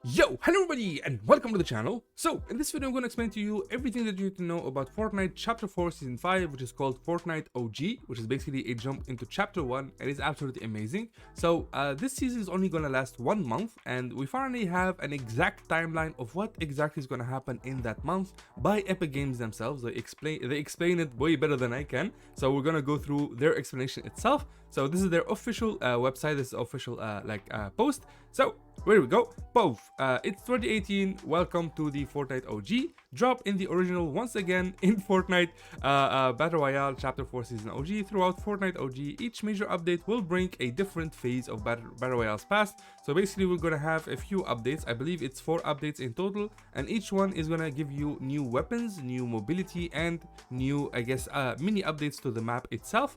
Yo, hello everybody and welcome to the channel. So in this video I'm going to explain to you everything that you need to know about Fortnite Chapter 4 Season 5, which is called Fortnite OG, which is basically a jump into Chapter 1 and is absolutely amazing. So this season is only going to last 1 month and we finally have an exact timeline of what exactly is going to happen in that month by Epic Games themselves. They explain it way better than I can. So we're going to go through their explanation itself. So this is their official website, this is official post. So where we go, both. It's 2018. Welcome to the Fortnite OG. Drop in the original once again in Fortnite Battle Royale Chapter 4 Season OG. Throughout Fortnite OG, each major update will bring a different phase of Battle Royale's past. So basically, we're gonna have a few updates. I believe it's 4 updates in total, and each one is gonna give you new weapons, new mobility, and new, I guess, mini updates to the map itself.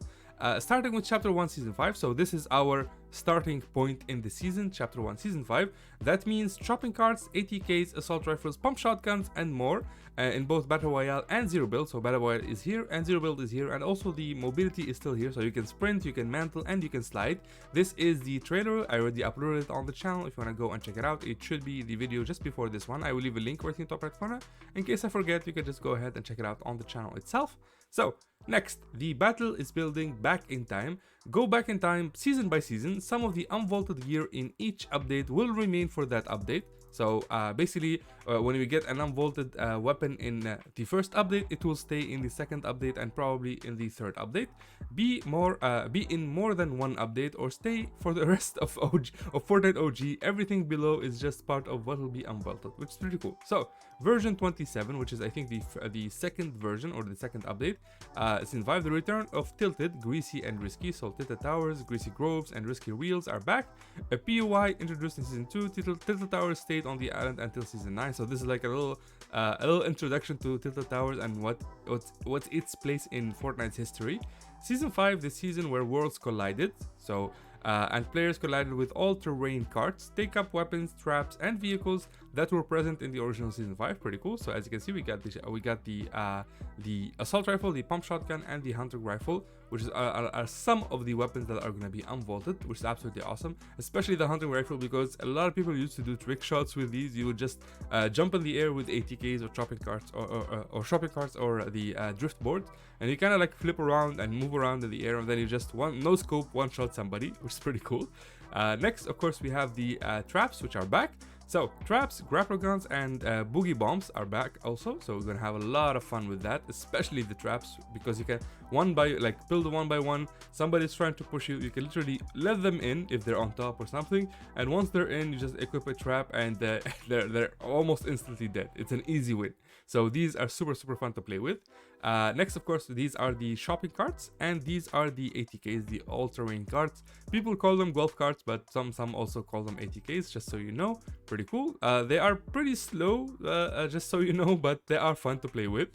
Starting with Chapter 1 Season 5, so this is our starting point in the season, Chapter 1 Season 5. That means shopping carts, ATKs, assault rifles, pump shotguns, and more in both Battle Royale and Zero Build. So Battle Royale is here and Zero Build is here, and also the mobility is still here, so you can sprint, you can mantle, and you can slide. This is the trailer. I already uploaded it on the channel. If you want to go and check it out, it should be the video just before this one. I will leave a link right in the top right corner. In case I forget, you can just go ahead and check it out on the channel itself. So next, the battle is building back in time. Go back in time season by season. Some of the unvaulted gear in each update will remain for that update. So basically, when we get an unvaulted weapon in the first update, it will stay in the second update and probably in the third update. Be in more than one update or stay for the rest of Fortnite OG. Everything below is just part of what will be unvaulted, which is pretty cool. So version 27, which is I think the second version or the second update, Season 5, the return of Tilted, Greasy, and Risky. So Tilted Towers, Greasy Groves, and Risky Wheels are back. A POI introduced in Season 2. Tilted Towers stayed on the island until Season 9. So this is like a little introduction to Tilted Towers and what's its place in Fortnite's history. Season 5, the season where worlds collided. So and players collided with All Terrain Karts, take up weapons, traps, and vehicles that were present in the original Season 5. Pretty cool. So as you can see, we got the assault rifle, the pump shotgun, and the hunting rifle, which are some of the weapons that are going to be unvaulted, which is absolutely awesome. Especially the hunting rifle, because a lot of people used to do trick shots with these. You would just jump in the air with ATKs or shopping carts or shopping carts or the drift board, and you kind of like flip around and move around in the air, and then you just no scope one shot somebody, which is pretty cool. Next, of course, we have the traps, which are back. So traps, grapple guns, and boogie bombs are back also. So we're gonna have a lot of fun with that, especially the traps, because you can build one by one. Somebody's trying to push you, you can literally let them in if they're on top or something, and once they're in, you just equip a trap, and they're almost instantly dead. It's an easy win. So these are super fun to play with. Next, of course, these are the shopping carts, and these are the ATKs, the All Terrain Karts. People call them golf carts, but some also call them ATKs, just so you know. Pretty cool. They are pretty slow, just so you know, but they are fun to play with.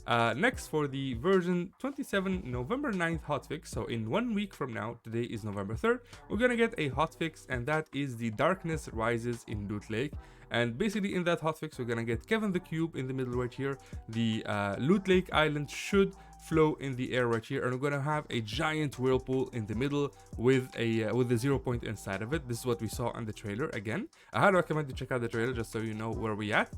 Next, for the version 27 November 9th hotfix, so in 1 week from now, today is November 3rd, we're gonna get a hotfix, and that is the Darkness Rises in Loot Lake. And basically in that hotfix, we're gonna get Kevin the Cube in the middle right here. The Loot Lake Island should flow in the air right here, and we're gonna have a giant whirlpool in the middle with the 0 point inside of it. This is what we saw on the trailer. Again, I highly recommend to check out the trailer just so you know where we at.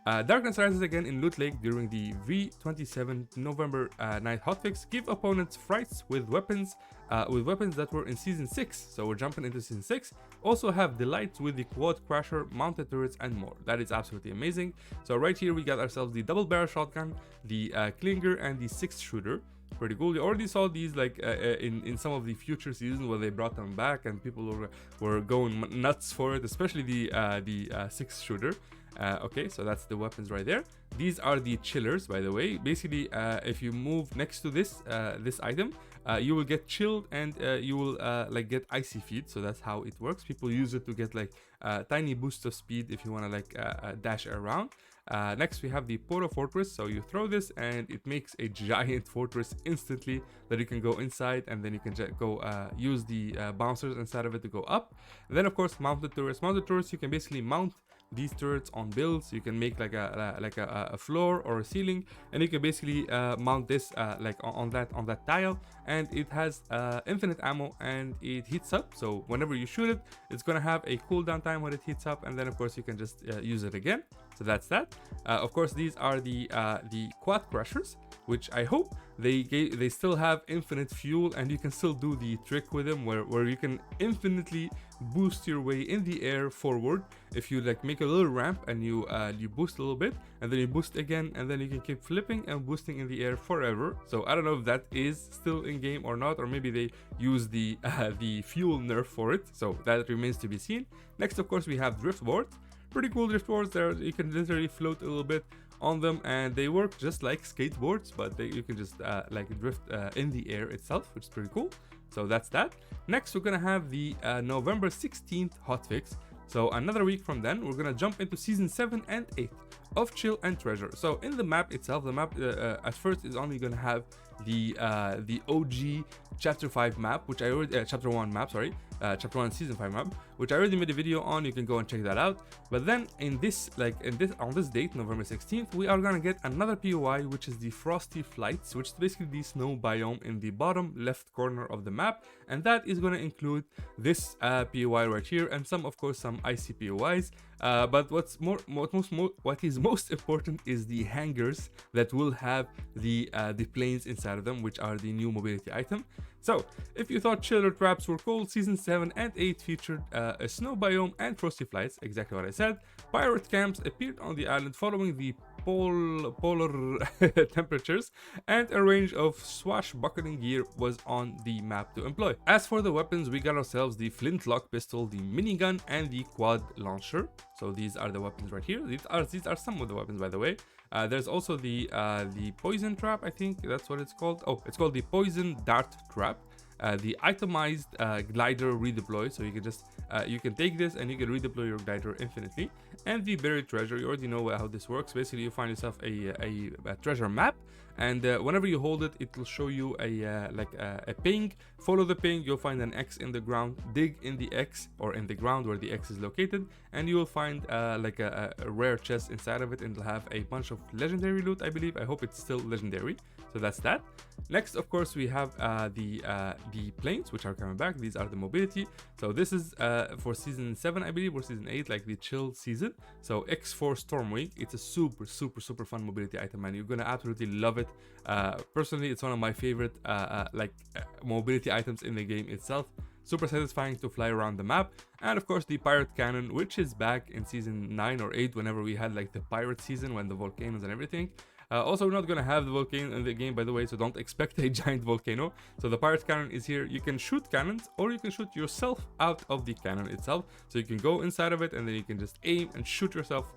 Darkness Rises again in Loot Lake during the V27 November 9th hotfix. Give opponents frights with weapons that were in Season 6. So we're jumping into Season 6. Also have delights with the Quadcrasher, mounted turrets, and more. That is absolutely amazing. So right here we got ourselves the double barrel shotgun, the Klinger, and the 6 shooter. Pretty cool. You already saw these like in some of the future seasons where they brought them back, and people were going nuts for it, especially the 6 shooter. Okay, so that's the weapons right there. These are the chillers, by the way. Basically, if you move next to this item, you will get chilled, and you will like get icy feet. So that's how it works. People use it to get like tiny boost of speed if you want to like dash around. Next, we have the Portal Fortress. So you throw this and it makes a giant fortress instantly that you can go inside, and then you can go use the bouncers inside of it to go up. And then, of course, mounted turrets. Mounted turrets, you can basically mount these turrets on builds. You can make like a floor or a ceiling, and you can basically mount this like on that tile, and it has infinite ammo and it heats up. So whenever you shoot it, it's gonna have a cooldown time when it heats up, and then of course you can just use it again. So that's that. Of course, these are the Quadcrashers, which I hope they still have infinite fuel, and you can still do the trick with them where you can infinitely boost your way in the air forward. If you like make a little ramp and you boost a little bit, and then you boost again, and then you can keep flipping and boosting in the air forever. So I don't know if that is still in game or not, or maybe they use the fuel nerf for it. So that remains to be seen. Next, of course, we have drift boards. Pretty cool drift boards. There you can literally float a little bit on them, and they work just like skateboards, but you can just like drift in the air itself, which is pretty cool. So that's that. Next, we're gonna have the November 16th hotfix. So another week from then, we're gonna jump into season 7 and 8 of Chill and Treasure. So in the map itself, the map at first is only gonna have the OG chapter 5 map, which I already chapter 1 map, sorry, chapter 1 season 5 map, which I already made a video on. You can go and check that out. But then on this date, November 16th, we are gonna get another POI, which is the Frosty Flights, which is basically the snow biome in the bottom left corner of the map, and that is gonna include this POI right here, and of course some icy POIs. But what is most important is the hangars that will have the planes inside of them, which are the new mobility item. So if you thought Chiller Traps were cool, season 7 and 8 featured a snow biome and frosty flights, exactly what I said. Pirate camps appeared on the island following the polar temperatures, and a range of swashbuckling gear was on the map to employ. As for the weapons, we got ourselves the flintlock pistol, the minigun, and the quad launcher. So these are the weapons right here. These are some of the weapons, by the way. There's also the poison trap, I think that's what it's called. Oh, it's called the poison dart trap. The itemized glider redeploy, so you can just you can take this and you can redeploy your glider infinitely. And the buried treasure, you already know how this works. Basically, you find yourself a treasure map, and whenever you hold it, it will show you a ping. Follow the ping, you'll find an X in the ground. Dig in the X, or in the ground where the X is located, and you will find like a rare chest inside of it, and it'll have a bunch of legendary loot, I believe. I hope it's still legendary. So that's that. Next, of course, we have the planes, which are coming back. These are the mobility. So this is for season 7, I believe, or season 8, like the chill season. So X4 Stormwing. It's a super fun mobility item, man. You're gonna absolutely love it. Personally, it's one of my favorite mobility items in the game itself. Super satisfying to fly around the map. And of course, the pirate cannon, which is back in season 9 or 8, whenever we had like the pirate season, when the volcanoes and everything. Also, we're not gonna have the volcano in the game, by the way, so don't expect a giant volcano. So the pirate cannon is here. You can shoot cannons, or you can shoot yourself out of the cannon itself. So you can go inside of it, and then you can just aim and shoot yourself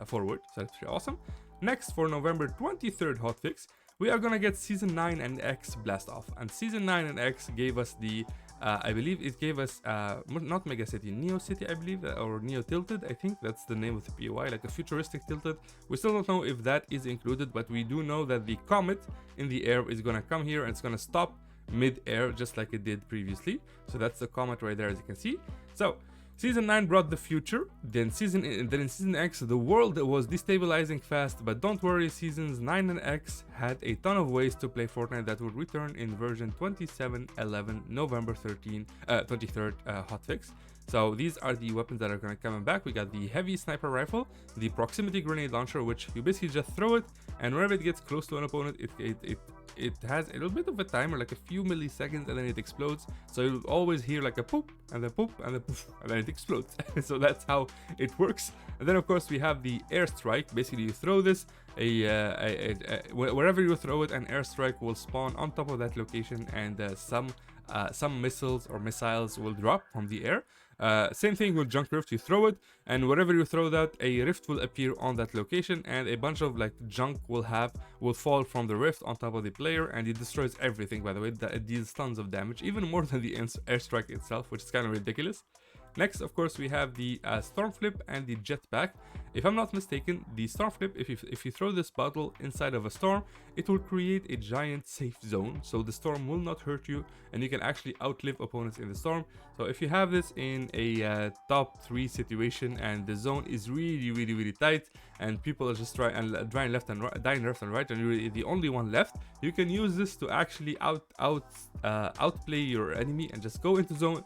forward. So that's pretty awesome. Next, for November 23rd hotfix, we are gonna get season 9 and X blast off. And season 9 and X gave us the I believe it gave us not Mega City, Neo City, I believe, or Neo Tilted. I think that's the name of the POI, like a futuristic tilted. We still don't know if that is included, but we do know that the comet in the air is gonna come here and it's gonna stop mid-air, just like it did previously. So that's the comet right there, as you can see. So Season 9 brought the future, then in Season X the world was destabilizing fast, but don't worry, Seasons 9 and X had a ton of ways to play Fortnite that would return in version 27.11 November 23rd hotfix. So these are the weapons that are going to come back. We got the heavy sniper rifle, the proximity grenade launcher, which you basically just throw it, and whenever it gets close to an opponent, it has a little bit of a timer, like a few milliseconds, and then it explodes. So you'll always hear like a poop, and then poof, and then it explodes. So that's how it works. And then of course we have the airstrike. Basically you throw this, wherever you throw it, an airstrike will spawn on top of that location, and some missiles or missiles will drop from the air. Same thing with junk rift. You throw it, and wherever you throw that, a rift will appear on that location, and a bunch of like junk will fall from the rift on top of the player, and it destroys everything. By the way, it deals tons of damage, even more than the airstrike itself, which is kind of ridiculous. Next, of course, we have the storm flip and the jetpack. If I'm not mistaken, the storm flip, if you throw this bottle inside of a storm, it will create a giant safe zone, so the storm will not hurt you and you can actually outlive opponents in the storm. So if you have this in a top 3 situation and the zone is really tight and people are just dying left and right and you're the only one left, you can use this to actually outplay your enemy and just go into zone,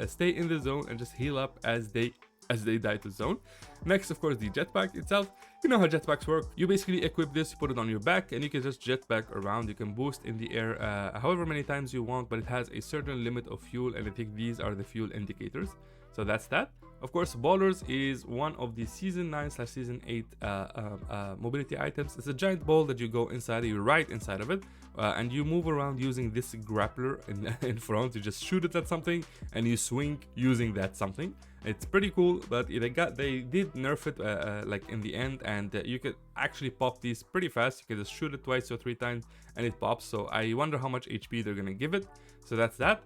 stay in the zone and just heal up as they die to zone. Next, of course, the jetpack itself. You know how jetpacks work. You basically equip this, you put it on your back, and you can just jetpack around. You can boost in the air however many times you want, but it has a certain limit of fuel, and I think these are the fuel indicators. So that's that. Of course, Ballers is one of the Season 9/Season 8 mobility items. It's a giant ball that you go inside, you ride inside of it, and you move around using this grappler in front. You just shoot it at something, and you swing using that something. It's pretty cool, but they did nerf it like in the end, and you could actually pop these pretty fast. You can just shoot it twice or 3 times, and it pops. So I wonder how much HP they're gonna give it. So that's that.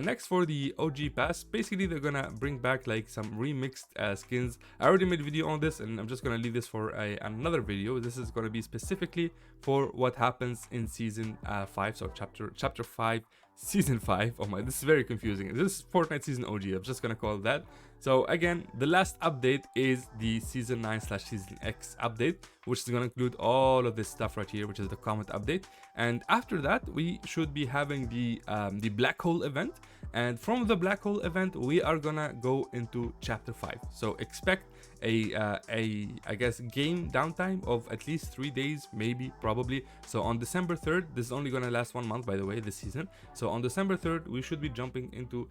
Next, for the OG pass, basically they're gonna bring back like some remixed skins. I already made a video on this and I'm just gonna leave this for another video. This is gonna be specifically for what happens in season 5, so chapter 5 season 5. Oh my, this is very confusing. This is Fortnite season OG, I'm just gonna call it that. So again, the last update is the season 9/Season X update, which is gonna include all of this stuff right here, which is the comment update. And after that, we should be having the black hole event. And from the black hole event, we are gonna go into chapter 5. So expect I guess game downtime of at least 3 days, maybe, probably. So on December 3rd, this is only gonna last 1 month, by the way, this season. So on December 3rd, we should be jumping into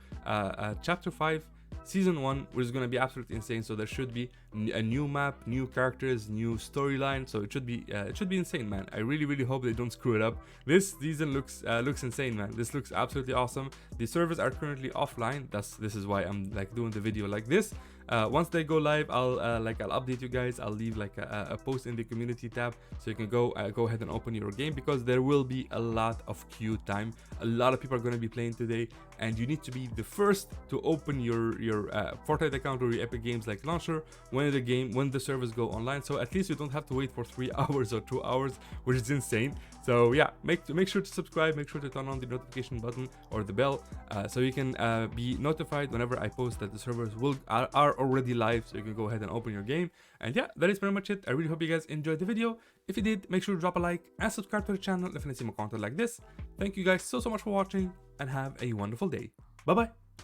chapter 5 season 1, which is going to be absolutely insane. So there should be a new map, new characters, new storyline. So it should be insane, man. I really hope they don't screw it up. This season looks insane, man. This looks absolutely awesome. The servers are currently offline. This is why I'm like doing the video like this. Once they go live, I'll update you guys. I'll leave like a post in the community tab, so you can go ahead and open your game, because there will be a lot of queue time. A lot of people are going to be playing today, and you need to be the first to open your Fortnite account or your Epic Games like launcher when the servers go online. So at least you don't have to wait for 3 hours or 2 hours, which is insane. So yeah, make sure to subscribe, make sure to turn on the notification button or the bell, so you can be notified whenever I post that the servers are already live, so you can go ahead and open your game. And yeah, that is pretty much it. I really hope you guys enjoyed the video. If you did, make sure to drop a like and subscribe to the channel if you want to see more content like this. Thank you guys so much for watching, and have a wonderful day. Bye bye.